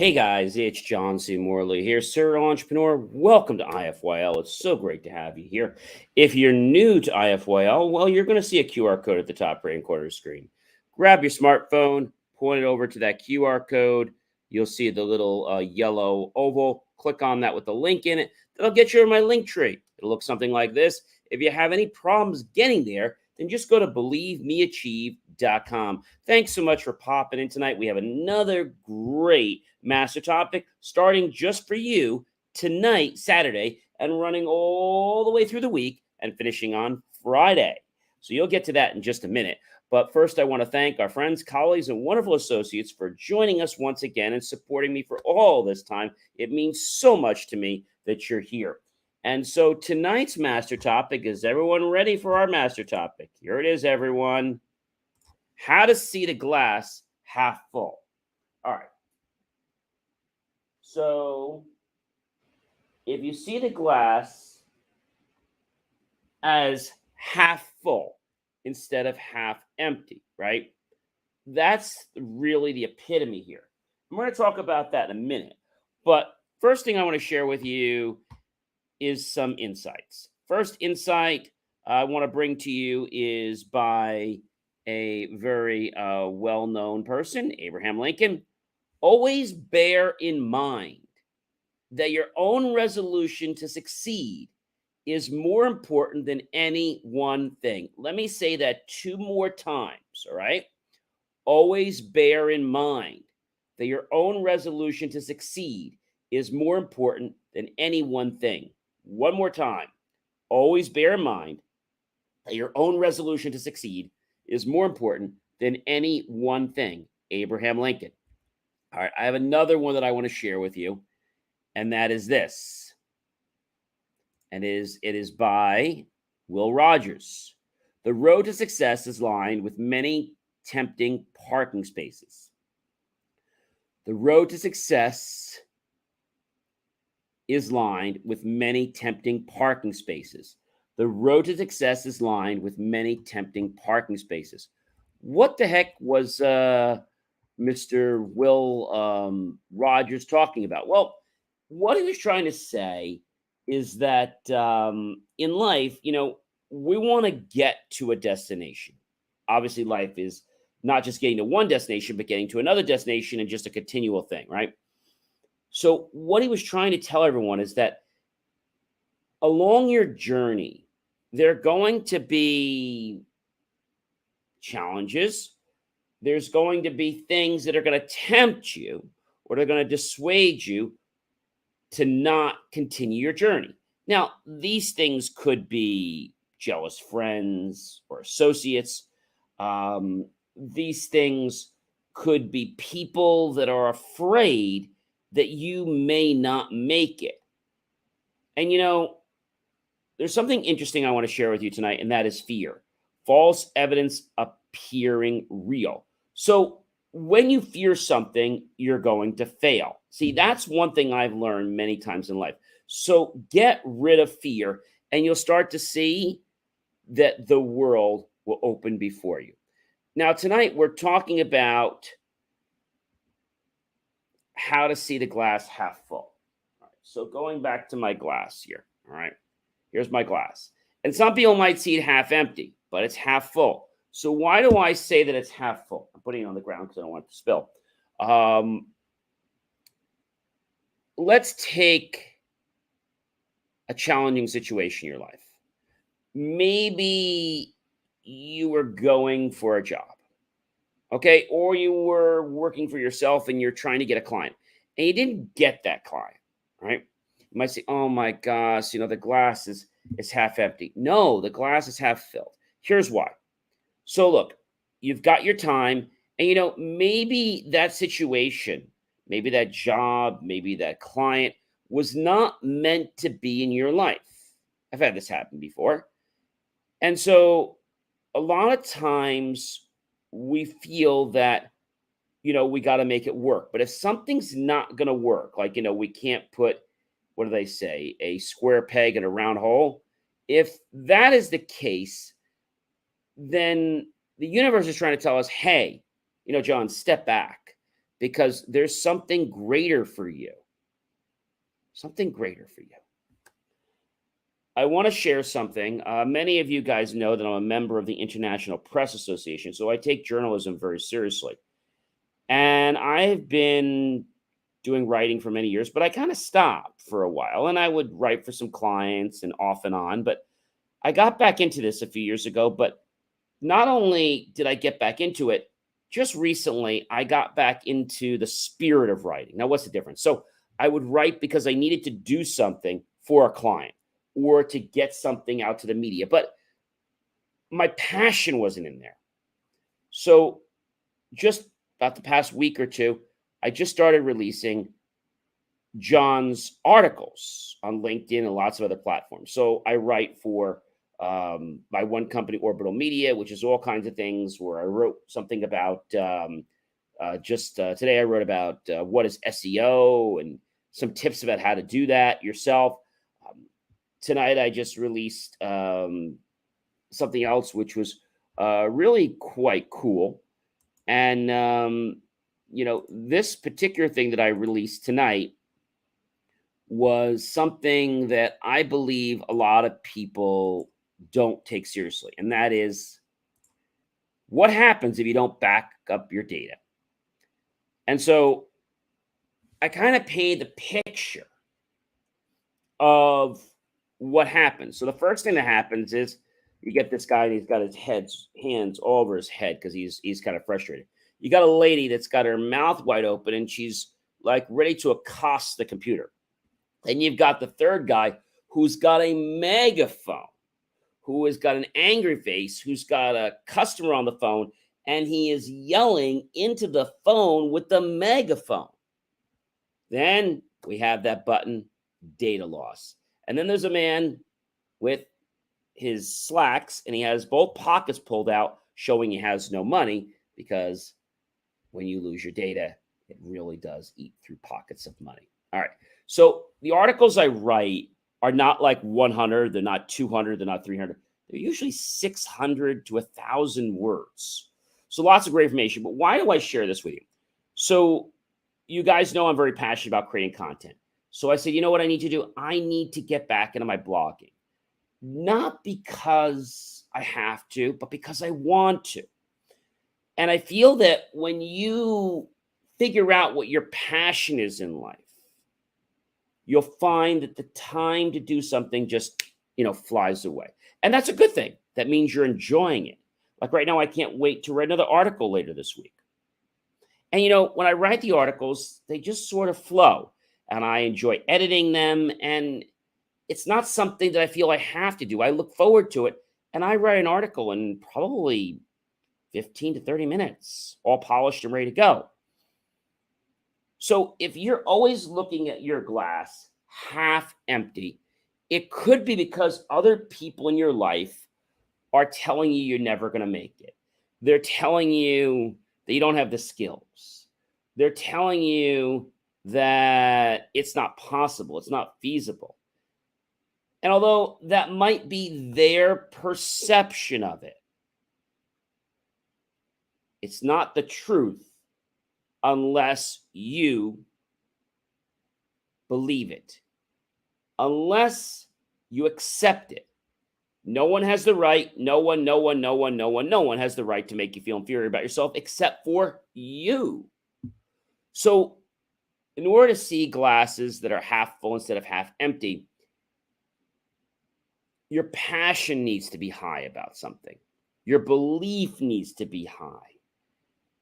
Hey guys, it's John C. Morley here, serial entrepreneur. Welcome to IFYL. It's so great to have you here. If you're new to IFYL, well, you're going to see a QR code at the top right corner of the screen. Grab your smartphone, point it over to that QR code. You'll see the little yellow oval. Click on that with the link in it. That'll get you to my link tree. It'll look something like this. If you have any problems getting there, then just go to believemeachieve.com. Thanks so much for popping in tonight. We have another great master topic starting just for you tonight, Saturday, and running all the way through the week and finishing on Friday. So you'll get to that in just a minute. But first, I want to thank our friends, colleagues, and wonderful associates for joining us once again and supporting me for all this time. It means so much to me that you're here. And so tonight's master topic, is everyone ready for our master topic? Here it is, everyone. How to see the glass half full. All right. So if you see the glass as half full instead of half empty, right? That's really the epitome here. I'm going to talk about that in a minute. But first thing I want to share with you is some insights. First insight I want to bring to you is by a very well-known person, Abraham Lincoln. Always bear in mind that your own resolution to succeed is more important than any one thing. Let me say that two more times, all right? Always bear in mind that your own resolution to succeed is more important than any one thing. One more time. Always bear in mind that your own resolution to succeed is more important than any one thing. Abraham Lincoln. All right, I have another one that I want to share with you, and that is this. And it is by Will Rogers. The road to success is lined with many tempting parking spaces. The road to success is lined with many tempting parking spaces. The road to success is lined with many tempting parking spaces. What the heck was Mr. Will Rogers talking about? Well, what he was trying to say is that in life, we want to get to a destination. Obviously, life is not just getting to one destination, but getting to another destination and just a continual thing, right? So what he was trying to tell everyone is that along your journey, there are going to be challenges. There's going to be things that are going to tempt you or they're going to dissuade you to not continue your journey. Now, these things could be jealous friends or associates. These things could be people that are afraid that you may not make it. And there's something interesting I want to share with you tonight, and that is fear. False evidence appearing real. So when you fear something, you're going to fail. See, that's one thing I've learned many times in life. So get rid of fear, and you'll start to see that the world will open before you. Now, tonight we're talking about how to see the glass half full. All right, so going back to my glass here. All right, here's my glass. And some people might see it half empty, but it's half full. So why do I say that it's half full? I'm putting it on the ground because I don't want it to spill. Let's take a challenging situation in your life. Maybe you were going for a job, okay? Or you were working for yourself and you're trying to get a client and you didn't get that client, right? You might say, oh my gosh, the glass is half empty. No, the glass is half filled. Here's why. So look, you've got your time and maybe that situation, maybe that job, maybe that client was not meant to be in your life. I've had this happen before. And so a lot of times we feel that, we got to make it work. But if something's not going to work, like, we can't put, what do they say, a square peg in a round hole. If that is the case, then the universe is trying to tell us, hey, John, step back. because there's something greater for you. Something greater for you. I want to share something. Many of you guys know that I'm a member of the International Press Association, so I take journalism very seriously. And I've been doing writing for many years, but I kind of stopped for a while and I would write for some clients and off and on. But I got back into this a few years ago. But not only did I get back into it, just recently I got back into the spirit of writing. Now, what's the difference? So I would write because I needed to do something for a client or to get something out to the media, but my passion wasn't in there. So just about the past week or two, I just started releasing John's articles on LinkedIn and lots of other platforms. So I write for my one company, Orbital Media, which is all kinds of things. Where I wrote something about today. I wrote about what is SEO and some tips about how to do that yourself. Tonight I just released something else, which was really quite cool. And this particular thing that I released tonight was something that I believe a lot of people don't take seriously. And that is, what happens if you don't back up your data? And so I kind of painted the picture of what happens. So the first thing that happens is you get this guy and he's got his hands all over his head because he's kind of frustrated. You got a lady that's got her mouth wide open and she's like ready to accost the computer. And you've got the third guy who's got a megaphone, who has got an angry face, who's got a customer on the phone, and he is yelling into the phone with the megaphone. Then we have that button, data loss. And then there's a man with his slacks, and he has both pockets pulled out, showing he has no money, because when you lose your data, it really does eat through pockets of money. All right. So the articles I write are not like 100, they're not 200, they're not 300. They're usually 600 to 1,000 words. So lots of great information. But why do I share this with you? So you guys know I'm very passionate about creating content. So I said, you know what I need to do? I need to get back into my blogging. Not because I have to, but because I want to. And I feel that when you figure out what your passion is in life, you'll find that the time to do something just, flies away. And that's a good thing. That means you're enjoying it. Like right now, I can't wait to write another article later this week. And, when I write the articles, they just sort of flow. And I enjoy editing them. And it's not something that I feel I have to do. I look forward to it. And I write an article in probably 15 to 30 minutes, all polished and ready to go. So if you're always looking at your glass half empty, it could be because other people in your life are telling you you're never going to make it. They're telling you that you don't have the skills. They're telling you that it's not possible, it's not feasible. And although that might be their perception of it, it's not the truth unless you believe it, unless you accept it. No one has the right, no one has the right to make you feel inferior about yourself except for you. So in order to see glasses that are half full instead of half empty, your passion needs to be high about something. Your belief needs to be high.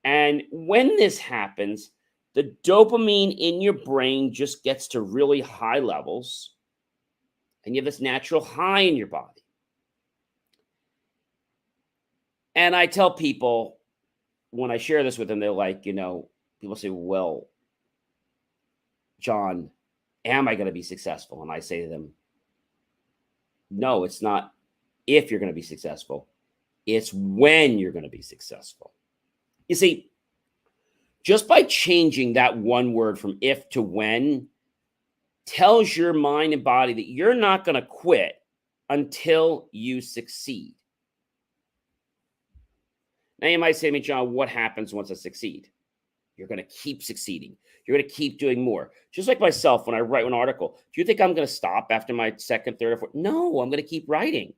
And when this happens, the dopamine in your brain just gets to really high levels, and you have this natural high in your body. And I tell people, when I share this with them, they're like, people say, well, John, am I going to be successful? And I say to them, no, it's not if you're going to be successful. It's when you're going to be successful. You see, just by changing that one word from if to when tells your mind and body that you're not going to quit until you succeed. Now you might say to me, John, what happens once I succeed? You're going to keep succeeding. You're going to keep doing more. Just like myself, when I write an article, do you think I'm going to stop after my second, third, or fourth? No, I'm going to keep writing.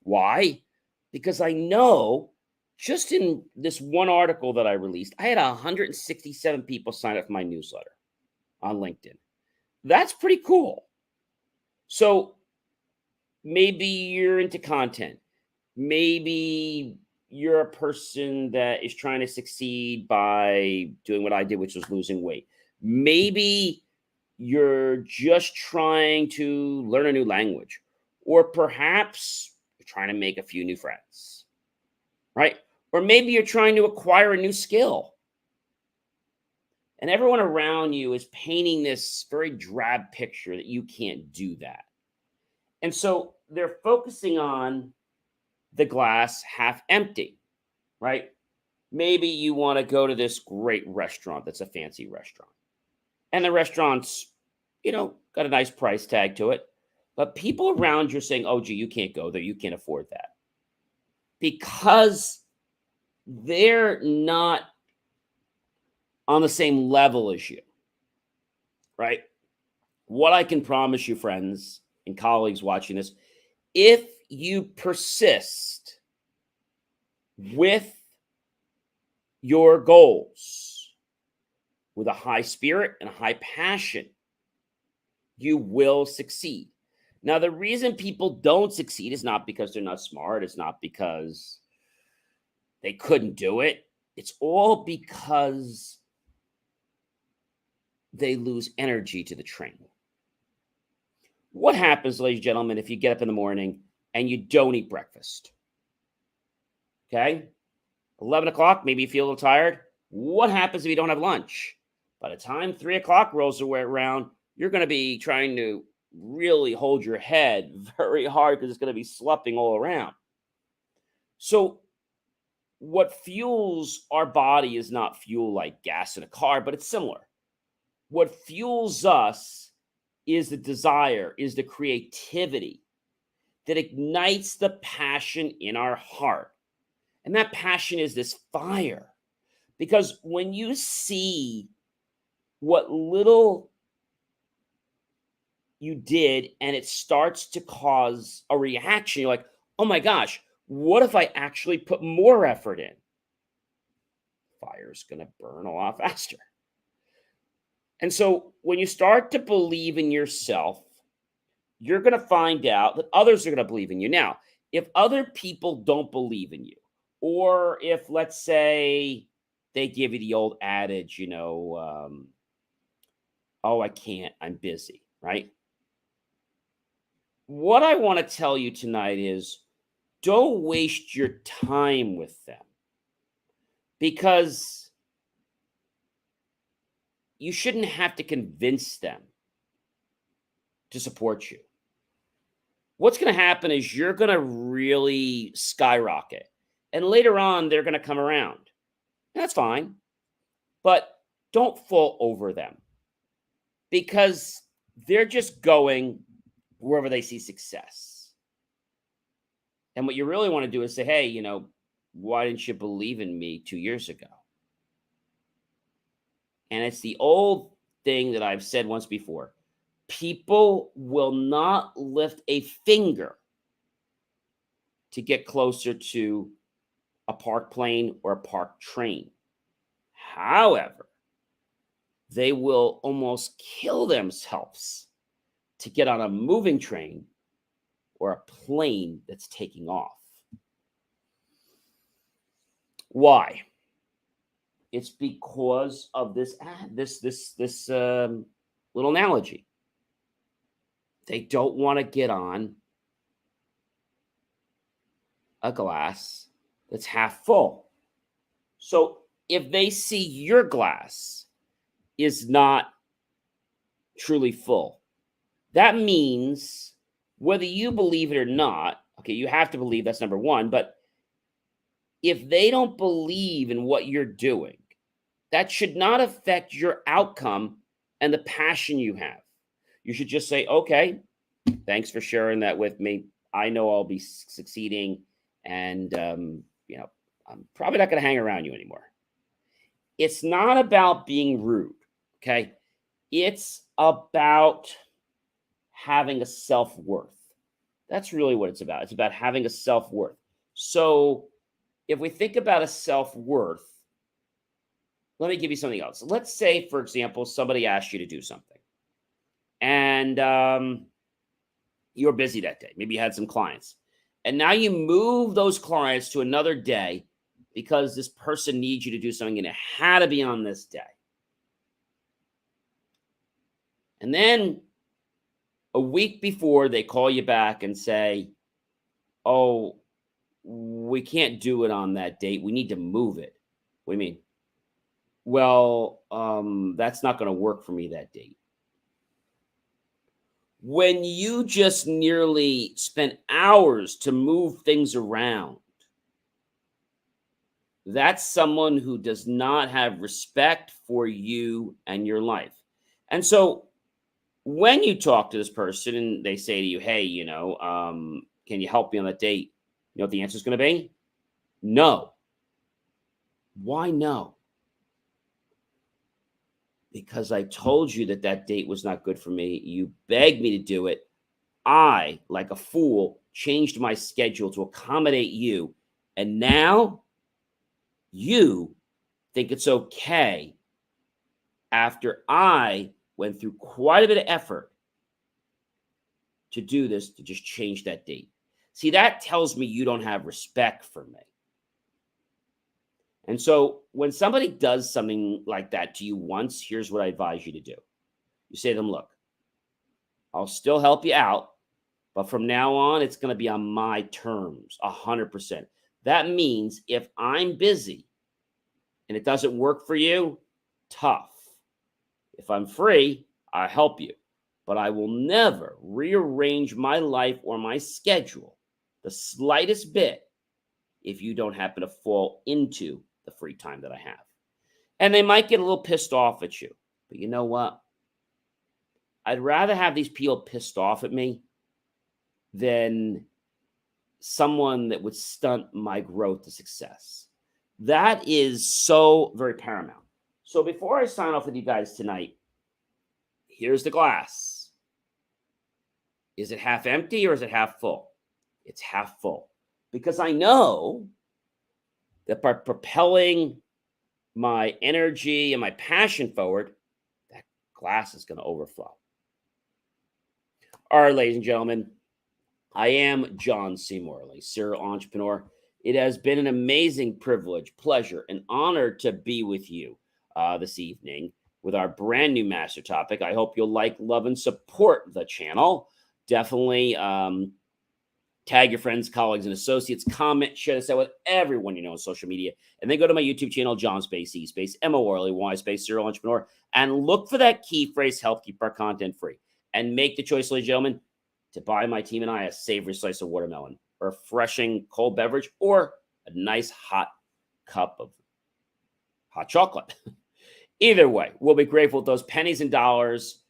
Why? Because I know just in this one article that I released, I had 167 people sign up for my newsletter on LinkedIn. That's pretty cool. So maybe you're into content. Maybe you're a person that is trying to succeed by doing what I did, which was losing weight. Maybe you're just trying to learn a new language, or perhaps you're trying to make a few new friends, right? Or maybe you're trying to acquire a new skill. And everyone around you is painting this very drab picture that you can't do that. And so they're focusing on the glass half empty, right? Maybe you want to go to this great restaurant that's a fancy restaurant. And the restaurant's, got a nice price tag to it. But people around you are saying, oh, gee, you can't go there. You can't afford that. Because they're not on the same level as you, right? What I can promise you, friends and colleagues watching this, if you persist with your goals with a high spirit and a high passion, you will succeed. Now, the reason people don't succeed is not because they're not smart. It's not because they couldn't do it. It's all because they lose energy to the train. What happens, ladies and gentlemen, if you get up in the morning and you don't eat breakfast? Okay? 11 o'clock, maybe you feel a little tired. What happens if you don't have lunch? By the time 3 o'clock rolls around, you're going to be trying to really hold your head very hard because it's going to be sloughing all around. So what fuels our body is not fuel like gas in a car, but it's similar. What fuels us is the desire, is the creativity that ignites the passion in our heart. And that passion is this fire. Because when you see what little you did and it starts to cause a reaction, you're like, oh my gosh, what if I actually put more effort in? Fire's going to burn a lot faster. And so when you start to believe in yourself, you're going to find out that others are going to believe in you. Now, if other people don't believe in you, or if, let's say, they give you the old adage, oh, I can't, I'm busy, right? What I want to tell you tonight is don't waste your time with them, because you shouldn't have to convince them to support you. What's going to happen is you're going to really skyrocket, and later on, they're going to come around. And that's fine, but don't fall over them, because they're just going wherever they see success. And what you really want to do is say, hey, why didn't you believe in me 2 years ago? And it's the old thing that I've said once before. People will not lift a finger to get closer to a parked plane or a parked train. However, they will almost kill themselves to get on a moving train or a plane that's taking off. Why? It's because of this little analogy. They don't want to get on a glass that's half full. So if they see your glass is not truly full, that means whether you believe it or not, okay, you have to believe, that's number one, but if they don't believe in what you're doing, that should not affect your outcome and the passion you have. You should just say, okay, thanks for sharing that with me. I know I'll be succeeding, and I'm probably not going to hang around you anymore. It's not about being rude, okay? It's about having a self-worth. That's really what it's about. It's about having a self-worth. So if we think about a self-worth, let me give you something else. Let's say, for example, somebody asked you to do something and you're busy that day. Maybe you had some clients. And now you move those clients to another day because this person needs you to do something and it had to be on this day. And then a week before, they call you back and say, oh, we can't do it on that date. We need to move it. What do you mean? Well, that's not going to work for me that date. When you just nearly spent hours to move things around, that's someone who does not have respect for you and your life. And so when you talk to this person and they say to you, hey, can you help me on that date? You know what the answer is going to be? No. Why no? Because I told you that that date was not good for me. You begged me to do it. I, like a fool, changed my schedule to accommodate you. And now you think it's okay after I went through quite a bit of effort to do this, to just change that date. See, that tells me you don't have respect for me. And so when somebody does something like that to you once, here's what I advise you to do. You say to them, look, I'll still help you out, but from now on, it's going to be on my terms, 100%. That means if I'm busy and it doesn't work for you, tough. If I'm free, I'll help you, but I will never rearrange my life or my schedule the slightest bit if you don't happen to fall into the free time that I have. And they might get a little pissed off at you, but you know what? I'd rather have these people pissed off at me than someone that would stunt my growth to success. That is so very paramount. So before I sign off with you guys tonight, here's the glass. Is it half empty or is it half full? It's half full. Because I know that by propelling my energy and my passion forward, that glass is going to overflow. All right, ladies and gentlemen, I am John C. Morley, serial entrepreneur. It has been an amazing privilege, pleasure, and honor to be with you this evening with our brand new master topic. I hope you'll like, love, and support the channel. Definitely tag your friends, colleagues, and associates. Comment, share this out with everyone you know on social media. And then go to my YouTube channel, John Space E Space MORLEY Space Serial Entrepreneur, and look for that key phrase, help keep our content free. And make the choice, ladies and gentlemen, to buy my team and I a savory slice of watermelon, a refreshing cold beverage, or a nice hot cup of hot chocolate. Either way, we'll be grateful with those pennies and dollars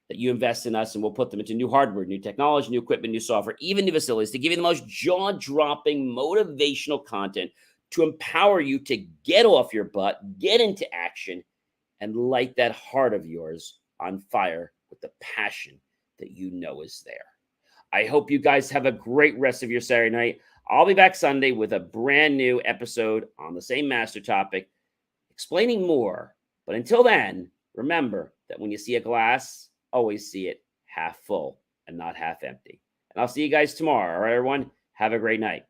that you invest in us, and we'll put them into new hardware, new technology, new equipment, new software, even new facilities to give you the most jaw-dropping motivational content to empower you to get off your butt, get into action, and light that heart of yours on fire with the passion that you know is there. I hope you guys have a great rest of your Saturday night. I'll be back Sunday with a brand new episode on the same master topic, explaining more. But until then, remember that when you see a glass, always see it half full and not half empty. And I'll see you guys tomorrow. All right, everyone? Have a great night.